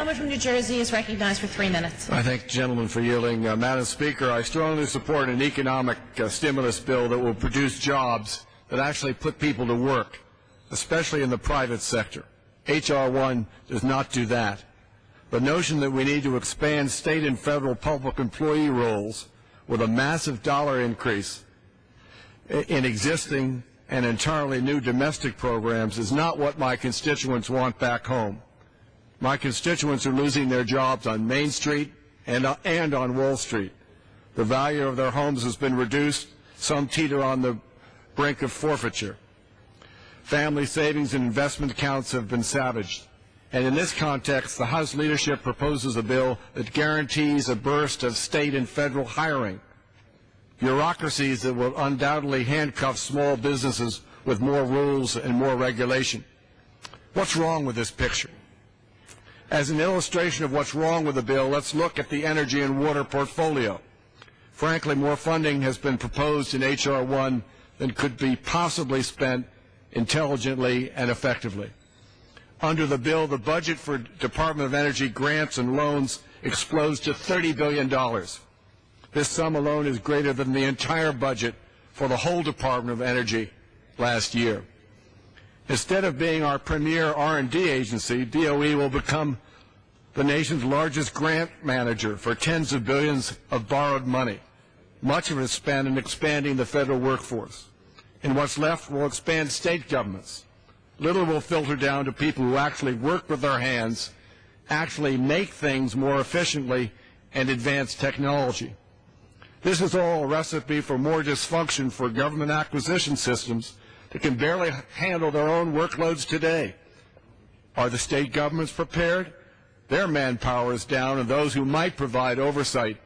gentleman from New Jersey is recognized for 3 minutes. I thank the gentleman for yielding. Madam Speaker, I strongly support an economic stimulus bill that will produce jobs that actually put people to work, especially in the private sector. H.R. 1 does not do that. The notion that we need to expand state and federal public employee roles with a massive dollar increase in existing and entirely new domestic programs is not what my constituents want back home. My constituents are losing their jobs on Main Street and on Wall Street. The value of their homes has been reduced. Some teeter on the brink of forfeiture. Family savings and investment accounts have been savaged. And in this context, the House leadership proposes a bill that guarantees a burst of state and federal hiring, bureaucracies that will undoubtedly handcuff small businesses with more rules and more regulation. What's wrong with this picture? As an illustration of what's wrong with the bill, let's look at the energy and water portfolio. Frankly, more funding has been proposed in H.R. 1 than could be possibly spent intelligently and effectively. Under the bill, the budget for Department of Energy grants and loans explodes to $30 billion. This sum alone is greater than the entire budget for the whole Department of Energy last year. Instead of being our premier R&D agency, DOE will become the nation's largest grant manager for tens of billions of borrowed money. Much of it is spent in expanding the federal workforce. And what's left will expand state governments. Little will filter down to people who actually work with their hands, actually make things more efficiently, and advance technology. This is all a recipe for more dysfunction for government acquisition systems that can barely handle their own workloads today. Are the state governments prepared? Their manpower is down, and those who might provide oversight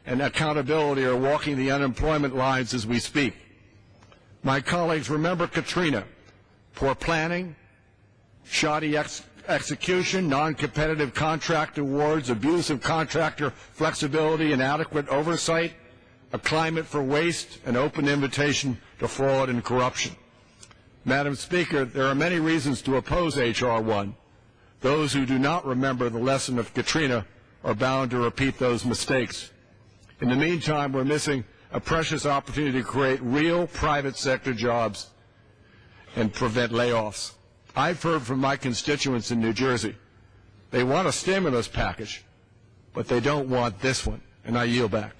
and accountability are walking the unemployment lines as we speak. My colleagues, remember Katrina. Poor planning, shoddy execution, non-competitive contract awards, abuse of contractor flexibility, inadequate oversight, a climate for waste, an open invitation to fraud and corruption. Madam Speaker, there are many reasons to oppose H.R. 1. Those who do not remember the lesson of Katrina are bound to repeat those mistakes. In the meantime, we're missing a precious opportunity to create real private sector jobs and prevent layoffs. I've heard from my constituents in New Jersey. They want a stimulus package, but they don't want this one, and I yield back.